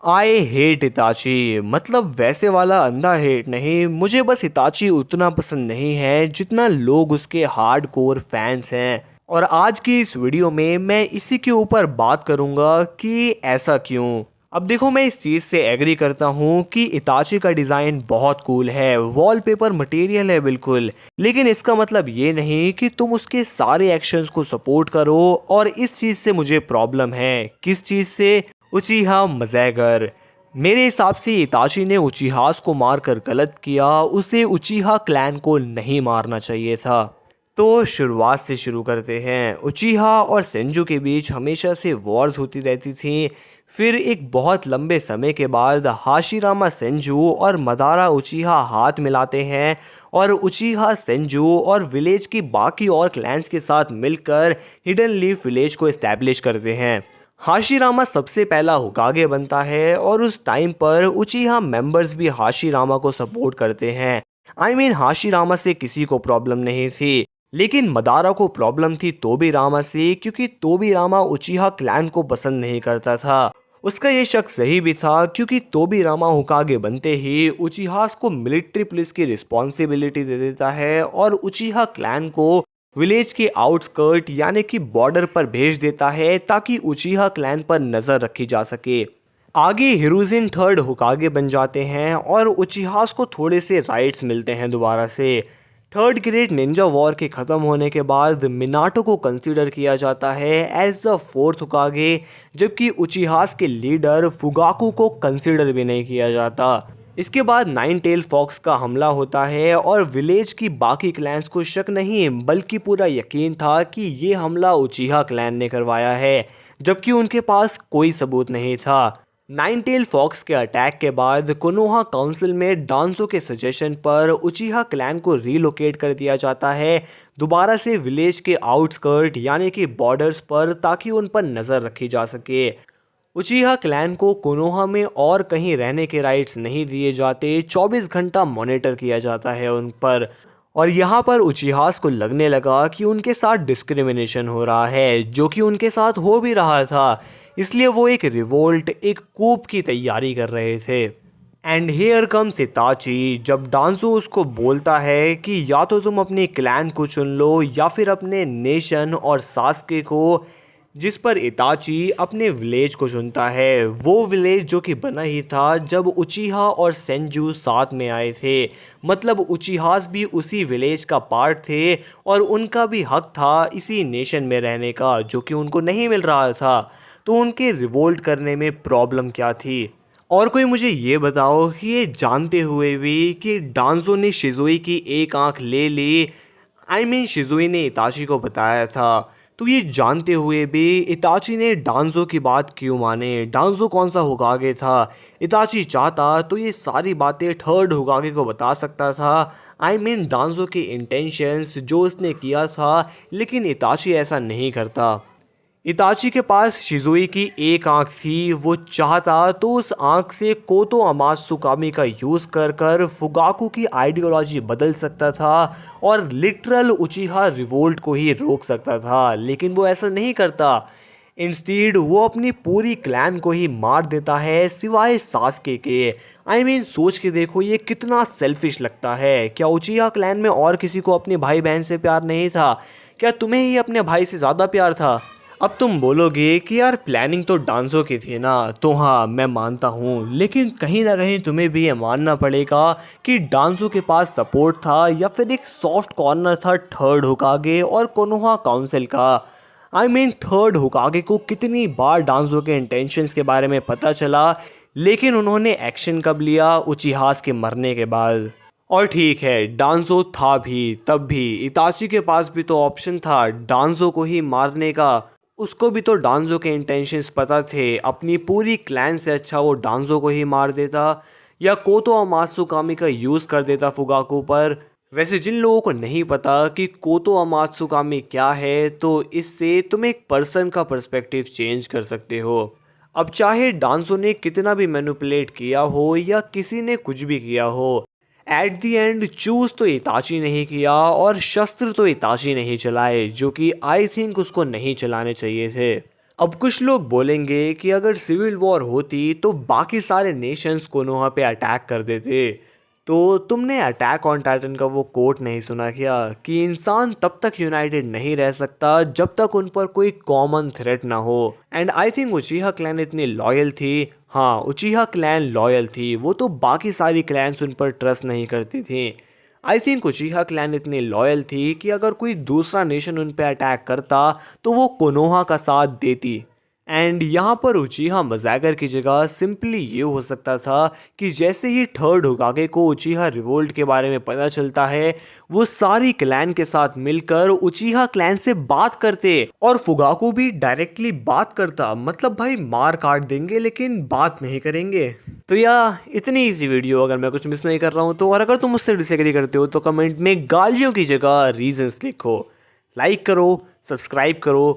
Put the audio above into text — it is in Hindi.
आई हेट इताची, मतलब वैसे वाला अंधा हेट नहीं। मुझे बस इताची उतना पसंद नहीं है जितना लोग उसके हार्डकोर फैंस हैं। और आज की इस वीडियो में मैं इसी के ऊपर बात करूंगा कि ऐसा क्यों। अब देखो, मैं इस चीज़ से एग्री करता हूँ कि इताची का डिज़ाइन बहुत कूल है, वॉलपेपर मटेरियल है बिल्कुल। लेकिन इसका मतलब ये नहीं कि तुम उसके सारे एक्शंस को सपोर्ट करो। और इस चीज़ से मुझे प्रॉब्लम है। किस चीज़ से? उचीहा मज़ैगर। मेरे हिसाब से इताची ने उचीहास को मारकर गलत किया। उसे उचीहा क्लैन को नहीं मारना चाहिए था। तो शुरुआत से शुरू करते हैं। उचीहा और सेंजू के बीच हमेशा से वॉर्स होती रहती थी। फिर एक बहुत लंबे समय के बाद हाशिरामा सेंजू और मदारा उचीहा हाथ मिलाते हैं और उचीहा सेंजू और विलेज की बाकी और क्लैंस के साथ मिलकर हिडन लीफ विलेज को इस्टेब्लिश करते हैं। हाशिरामा सबसे पहला होकागे बनता है और उस टाइम पर उचीहा मेंबर्स भी हाशिरामा को सपोर्ट करते हैं। हाशिरामा से किसी को प्रॉब्लम नहीं थी। लेकिन मदारा को प्रॉब्लम थी तोबीरामा से, क्योंकि तोबीरामा उचीहा क्लैन को पसंद नहीं करता था। उसका ये शक सही भी था, क्योंकि तोबीरामा होकागे बनते ही उचीहास को मिलिट्री पुलिस की रिस्पॉन्सिबिलिटी दे देता है और उचीहा क्लैन को विलेज के आउटस्कर्ट यानी कि बॉर्डर पर भेज देता है ताकि उचीहा क्लैन पर नज़र रखी जा सके। आगे हिरुजिन थर्ड होकागे बन जाते हैं और उचीहास को थोड़े से राइट्स मिलते हैं दोबारा से। थर्ड ग्रेट निंजा वॉर के ख़त्म होने के बाद मिनाटो को कंसीडर किया जाता है एज द फोर्थ होकागे, जबकि उचीहास के लीडर फुगाकू को कंसीडर भी नहीं किया जाता। इसके बाद नाइन टेल फॉक्स का हमला होता है और विलेज की बाकी क्लैंस को शक नहीं बल्कि पूरा यकीन था कि ये हमला उचीहा क्लैन ने करवाया है, जबकि उनके पास कोई सबूत नहीं था। नाइन टेल फॉक्स के अटैक के बाद कोनोहा काउंसिल में डांसो के सजेशन पर उचीहा क्लैन को रीलोकेट कर दिया जाता है दोबारा से विलेज के आउटस्कर्ट यानी कि बॉर्डर्स पर, ताकि उन पर नज़र रखी जा सके। उचीहा क्लैन को कोनोहा में और कहीं रहने के राइट्स नहीं दिए जाते। 24 घंटा मॉनिटर किया जाता है उन पर। और यहाँ पर उचीहास को लगने लगा कि उनके साथ डिस्क्रिमिनेशन हो रहा है, जो कि उनके साथ हो भी रहा था। इसलिए वो एक रिवोल्ट, एक कूप की तैयारी कर रहे थे। And here comes इताची। जब डांसो उसको बोलता है कि या तो तुम अपने क्लैन को चुन लो या फिर अपने नेशन और सास्के को, जिस पर इताची अपने विलेज को चुनता है। वो विलेज जो कि बना ही था जब उचीहा और सेंजू साथ में आए थे। मतलब उचीहास भी उसी विलेज का पार्ट थे और उनका भी हक था इसी नेशन में रहने का, जो कि उनको नहीं मिल रहा था। तो उनके रिवोल्ट करने में प्रॉब्लम क्या थी? और कोई मुझे ये बताओ कि ये जानते हुए भी कि डांजो ने शिज़ुई की एक आंख ले ली, शिज़ुई ने इताची को बताया था, तो ये जानते हुए भी इताची ने डांजो की बात क्यों माने? डांजो कौन सा होकागे था? इताची चाहता तो ये सारी बातें थर्ड होकागे को बता सकता था। डांजो के इंटेंशंस जो उसने किया था, लेकिन इताची ऐसा नहीं करता। इताची के पास शिज़ुई की एक आंख थी। वो चाहता तो उस आंख से कोतो अमात्सुकामी का यूज़ कर कर फुगाकू की आइडियोलॉजी बदल सकता था और लिटरल उचीहा रिवोल्ट को ही रोक सकता था, लेकिन वो ऐसा नहीं करता। इंस्टीड वो अपनी पूरी क्लैन को ही मार देता है सिवाय सास्के के। सोच के देखो ये कितना सेल्फिश लगता है। क्या उचीहा क्लैन में और किसी को अपने भाई बहन से प्यार नहीं था? क्या तुम्हें ही अपने भाई से ज़्यादा प्यार था? अब तुम बोलोगे कि यार प्लानिंग तो डांसो की थी ना, तो हाँ मैं मानता हूँ, लेकिन कहीं ना कहीं तुम्हें भी ये मानना पड़ेगा कि डांसो के पास सपोर्ट था या फिर एक सॉफ्ट कॉर्नर था थर्ड होकागे और कोनोहा काउंसिल का। थर्ड होकागे को कितनी बार डांसो के इंटेंशंस के बारे में पता चला, लेकिन उन्होंने एक्शन कब लिया? उचीहास के मरने के बाद। और ठीक है, डांसो था भी, तब भी इताची के पास भी तो ऑप्शन था डांसो को ही मारने का। उसको भी तो डांजो के इंटेंशंस पता थे। अपनी पूरी क्लैन से अच्छा वो डांजो को ही मार देता या कोतो अमात्सुकामी का यूज़ कर देता फुगाकू पर। वैसे जिन लोगों को नहीं पता कि कोतो अमात्सुकामी क्या है, तो इससे तुम एक पर्सन का पर्सपेक्टिव चेंज कर सकते हो। अब चाहे डांसो ने कितना भी मैनिपुलेट किया हो या किसी ने कुछ भी किया हो, एट दी एंड चूज तो इताची नहीं किया और शस्त्र तो इताची नहीं चलाए, जो कि आई थिंक उसको नहीं चलाने चाहिए थे। अब कुछ लोग बोलेंगे कि अगर सिविल वॉर होती तो बाकी सारे नेशंस कोनोहा पे अटैक कर देते। तो तुमने अटैक ऑन टाइटन का वो कोट नहीं सुना क्या कि इंसान तब तक यूनाइटेड नहीं रह सकता जब तक उन पर कोई कॉमन थ्रेट ना हो। एंड आई थिंक उचीहा क्लैन इतनी लॉयल थी। हाँ, उचीहा क्लैन लॉयल थी, वो तो बाकी सारी क्लैन्स उन पर ट्रस्ट नहीं करती थी। आई थिंक उचीहा क्लैन इतनी लॉयल थी कि अगर कोई दूसरा नेशन उन पर अटैक करता तो वो कोनोहा का साथ देती। एंड यहाँ पर उचीहा मजागर की जगह सिंपली ये हो सकता था कि जैसे ही थर्ड होकागे को उचीहा रिवोल्ट के बारे में पता चलता है, वो सारी क्लैन के साथ मिलकर उचीहा क्लैन से बात करते और फुगाकू भी डायरेक्टली बात करता। मतलब भाई मार काट देंगे लेकिन बात नहीं करेंगे। तो इतनी इजी वीडियो, अगर मैं कुछ मिस नहीं कर रहा हूँ तो, और अगर तुम मुझसे डिसएग्री करते हो तो कमेंट में गालियों की जगह रीजंस लिखो। लाइक करो, सब्सक्राइब करो।